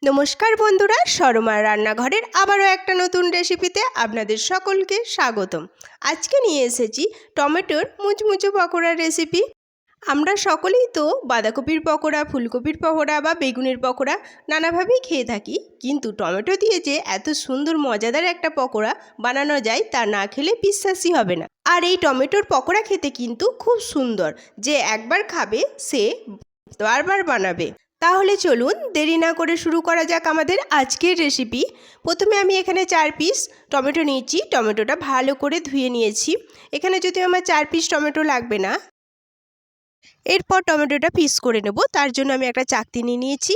নমস্কার বন্ধুরা, শর্মার রান্নাঘরের আবারও একটা নতুন রেসিপিতে আপনাদের সকলকে স্বাগতম। আজকে নিয়ে এসেছি টমেটোর মুচমুচে পকোড়ার রেসিপি। আমরা সকলেই তো বাঁধাকপির পকোড়া, ফুলকপির পকোড়া বা বেগুনের পকোড়া নানাভাবেই খেয়ে থাকি, কিন্তু টমেটো দিয়ে যে এত সুন্দর মজাদার একটা পকোড়া বানানো যায় তা না খেলে বিশ্বাসই হবে না। আর এই টমেটোর পকোড়া খেতে কিন্তু খুব সুন্দর, যে একবার খাবে সে বারবার বানাবে। তাহলে চলুন দেরি না করে শুরু করা যাক আমাদের আজকের রেসিপি। প্রথমে আমি এখানে 4 পিস টমেটো নিয়েছি। টমেটোটা ভালো করে ধুয়ে নিয়েছি। এখানে যদি আমার 4 পিস টমেটো লাগবে না। এরপর টমেটোটা পিস করে নেব, তার জন্য আমি একটা চাকতি নিয়ে নিয়েছি।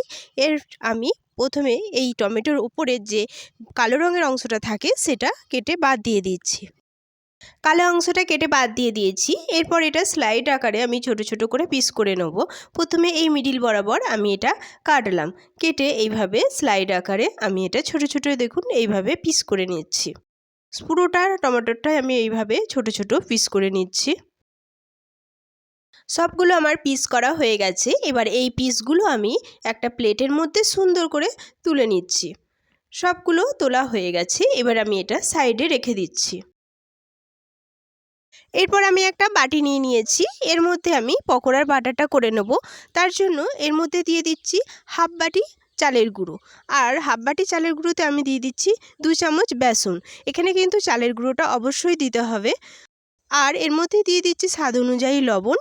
আমি প্রথমে এই টমেটোর উপরে যে কালো রঙের অংশটা থাকে সেটা কেটে বাদ দিয়ে দিচ্ছি। কালো অংশটা কেটে বাদ দিয়ে দিয়েছি। এরপর এটা স্লাইড আকারে আমি ছোট ছোট করে পিস করে নেব। প্রথমে এই মিডিল বরাবর আমি এটা কাটলাম, কেটে এইভাবে স্লাইড আকারে আমি এটা ছোট ছোট দেখুন এইভাবে পিস করে নিচ্ছি। পুরোটা টমেটোটাই আমি এইভাবে ছোট ছোট পিস করে নিচ্ছি। সবগুলো আমার পিস করা হয়ে গেছে। এবার এই পিসগুলো আমি একটা প্লেটের মধ্যে সুন্দর করে তুলে নিচ্ছি। সবগুলো তোলা হয়ে গেছে। এবার আমি এটা সাইডে রেখে দিচ্ছি। এরপর আমি একটা বাটি নিয়ে নিয়েছি। এর মধ্যে আমি পকোড়ার বাটাটা করে নেব। তার জন্য এর মধ্যে দিয়ে দিচ্ছি হাফ বাটি চালের গুঁড়ো, আর হাফ বাটি চালের গুঁড়োতে আমি দিয়ে দিচ্ছি 2 চামচ বেসন। এখানে কিন্তু চালের গুঁড়োটা অবশ্যই দিতে হবে। আর এর মধ্যে দিয়ে দিচ্ছি স্বাদ অনুযায়ী লবণ।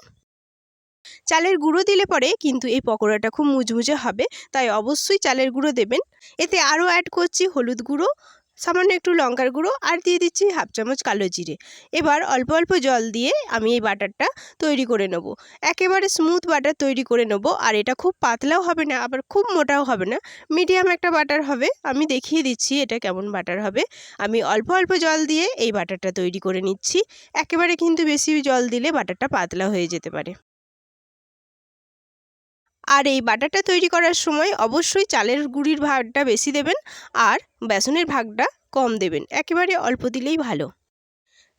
চালের গুঁড়ো দিলে পরে কিন্তু এই পকোড়াটা খুব মুচমুচে হবে, তাই অবশ্যই চালের গুঁড়ো দেবেন। এতে আরও অ্যাড করছি হলুদ গুঁড়ো, সামান্য একটু লঙ্কার গুঁড়ো, আর দিয়ে দিচ্ছি হাফ চামচ কালো জিরে। এবার অল্প অল্প জল দিয়ে আমি এই বাটারটা তৈরি করে নেব। একেবারে স্মুথ বাটার তৈরি করে নেব। আর এটা খুব পাতলাও হবে না, আবার খুব মোটাও হবে না, মিডিয়াম একটা বাটার হবে। আমি দেখিয়ে দিচ্ছি এটা কেমন বাটার হবে। আমি অল্প অল্প জল দিয়ে এই বাটারটা তৈরি করে নিচ্ছি। একেবারে কিন্তু বেশি জল দিলে বাটারটা পাতলা হয়ে যেতে পারে। আর এই বাটারটা তৈরি করার সময় অবশ্যই চালের গুঁড়ির ভাগটা বেশি দেবেন, আর বেসনের ভাগটা কম দেবেন। একেবারে অল্প দিলেই ভালো।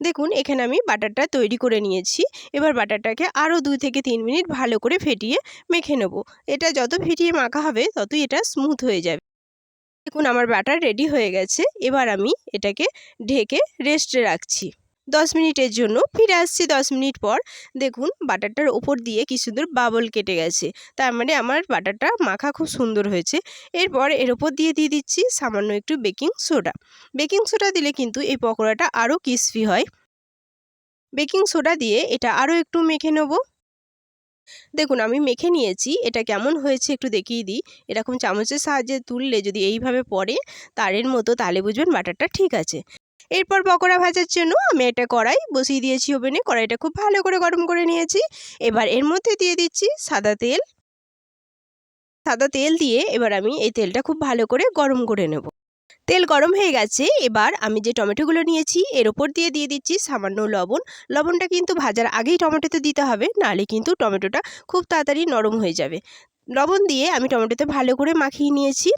দেখুন এখানে আমি বাটারটা তৈরি করে নিয়েছি। এবার বাটারটাকে আরও 2 থেকে 3 মিনিট ভালো করে ফেটিয়ে মেখে নেব। এটা যত ফেটিয়ে মাখা হবে ততই এটা স্মুথ হয়ে যাবে। দেখুন আমার বাটার রেডি হয়ে গেছে। এবার আমি এটাকে ঢেকে রেস্টে রাখছি 10 মিনিটের জন্য। ফিরে আসছি 10 মিনিট পর। দেখুন বাটারটার ওপর দিয়ে কি সুন্দর বাবল কেটে গেছে, তার মানে আমার বাটারটা মাখা খুব সুন্দর হয়েছে। এরপর এর ওপর দিয়ে দিচ্ছি সামান্য একটু বেকিং সোডা। বেকিং সোডা দিলে কিন্তু এই পকোড়াটা আরও ক্রিসপি হয়। বেকিং সোডা দিয়ে এটা আরও একটু মেখে নেব। দেখুন আমি মেখে নিয়েছি। এটা কেমন হয়েছে একটু দেখিয়ে দিই। এরকম চামচের সাহায্যে তুললে যদি এইভাবে পড়ে তারের মতো, তাহলে বুঝবেন বাটারটা ঠিক আছে। এরপর পকোড়া ভাজার জন্য আমি একটা কড়াই বসিয়ে দিয়েছি ওভেনে। কড়াইটা খুব ভালো করে গরম করে নিয়েছি। এবার এর মধ্যে দিয়ে দিচ্ছি সাদা তেল। সাদা তেল দিয়ে এবার আমি এই তেলটা খুব ভালো করে গরম করে নেব। তেল গরম হয়ে গেছে। এবার আমি যে টমেটোগুলো নিয়েছি এর ওপর দিয়ে দিচ্ছি সামান্য লবণ। লবণটা কিন্তু ভাজার আগেই টমেটোতে দিতে হবে, নাহলে কিন্তু টমেটোটা খুব তাড়াতাড়ি নরম হয়ে যাবে। লবণ দিয়ে আমি টমেটোতে ভালো করে মাখিয়ে নিয়েছি।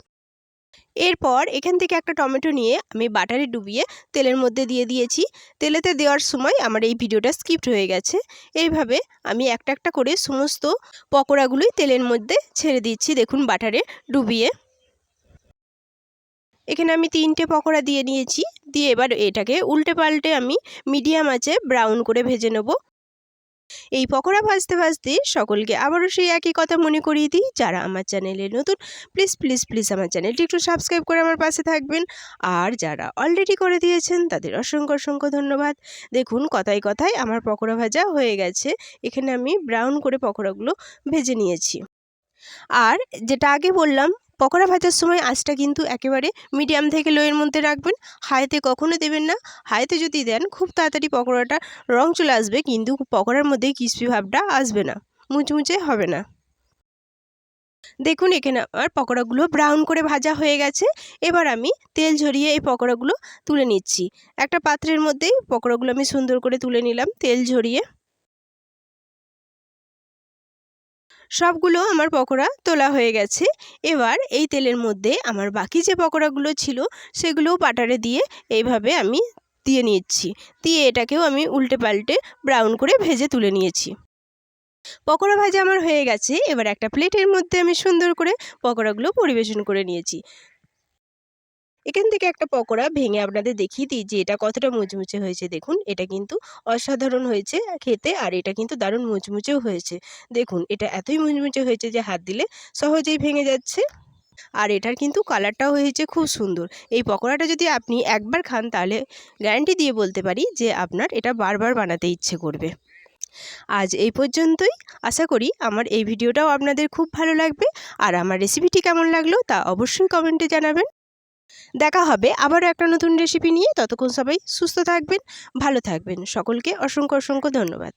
এরপর এখান থেকে একটা টমেটো নিয়ে আমি বাটারে ডুবিয়ে তেলের মধ্যে দিয়ে দিয়েছি। তেলেতে দেওয়ার সময় আমার এই ভিডিওটা স্কিপ্ট হয়ে গেছে। এইভাবে আমি একটা একটা করে সমস্ত পকোড়াগুলোই তেলের মধ্যে ছেড়ে দিচ্ছি, দেখুন বাটারে ডুবিয়ে। এখানে আমি 3টে পকোড়া দিয়ে নিয়েছি। দিয়ে এবার এটাকে উল্টে পাল্টে আমি মিডিয়াম আঁচে ব্রাউন করে ভেজে নেব। এই পকোড়া ভাজতে ভাজতে সকলকে আবারও সেই একই কথা মনে করিয়ে দিই, যারা আমার চ্যানেলে নতুন প্লিজ প্লিজ প্লিজ আমার চ্যানেলটি একটু সাবস্ক্রাইব করে আমার পাশে থাকবেন। আর যারা অলরেডি করে দিয়েছেন তাদের অসংখ্য অসংখ্য ধন্যবাদ। দেখুন কথায় কথায় আমার পকোড়া ভাজা হয়ে গেছে। এখানে আমি ব্রাউন করে পকোড়াগুলো ভেজে নিয়েছি। আর যেটা আগে বললাম, পকোড়া ভাজার সময় আঁচটা কিন্তু একেবারে মিডিয়াম থেকে লোয়ের মধ্যে রাখবেন। হাইতে কখনো দেবেন না। হাইতে যদি দেন খুব তাড়াতাড়ি পকোড়াটা রং চলে আসবে, কিন্তু পকোড়ার মধ্যে ক্রিসপি ভাবটা আসবে না, মুচমুচে হবে না। দেখুন এখানে আমার পকোড়াগুলো ব্রাউন করে ভাজা হয়ে গেছে। এবার আমি তেল ঝরিয়ে এই পকোড়াগুলো তুলে নিচ্ছি। একটা পাত্রের মধ্যেই পকোড়াগুলো আমি সুন্দর করে তুলে নিলাম তেল ঝরিয়ে। সবগুলো আমার পকোড়া তোলা হয়ে গেছে। এবার এই তেলের মধ্যে আমার বাকি যে পকোড়াগুলো ছিল সেগুলোও বাটারে দিয়ে এইভাবে আমি দিয়ে নিচ্ছি। দিয়ে এটাকেও আমি উল্টে পাল্টে ব্রাউন করে ভেজে তুলে নিয়েছি। পকোড়া ভাজা আমার হয়ে গেছে। এবার একটা প্লেটের মধ্যে আমি সুন্দর করে পকোড়াগুলো পরিবেশন করে নিয়েছি। এখান থেকে একটা পকোড়া ভেঙে আপনাদের দেখিয়ে দিই যে এটা কতটা মুচমুচে হয়েছে। দেখুন এটা কিন্তু অসাধারণ হয়েছে খেতে, আর এটা কিন্তু দারুণ মুচমুচেও হয়েছে। দেখুন এটা এতই মুচমুচে হয়েছে যে হাত দিলে সহজেই ভেঙে যাচ্ছে। আর এটার কিন্তু কালারটাও হয়েছে খুব সুন্দর। এই পকোড়াটা যদি আপনি একবার খান তাহলে গ্যারান্টি দিয়ে বলতে পারি যে আপনার এটা বারবার বানাতে ইচ্ছে করবে। আজ এই পর্যন্তই। আশা করি আমার এই ভিডিওটাও আপনাদের খুব ভালো লাগবে। আর আমার রেসিপিটি কেমন লাগলো তা অবশ্যই কমেন্টে জানাবেন। দেখা হবে আবারও একটা নতুন রেসিপি নিয়ে। ততক্ষণ সবাই সুস্থ থাকবেন, ভালো থাকবেন। সকলকে অসংখ্য ধন্যবাদ।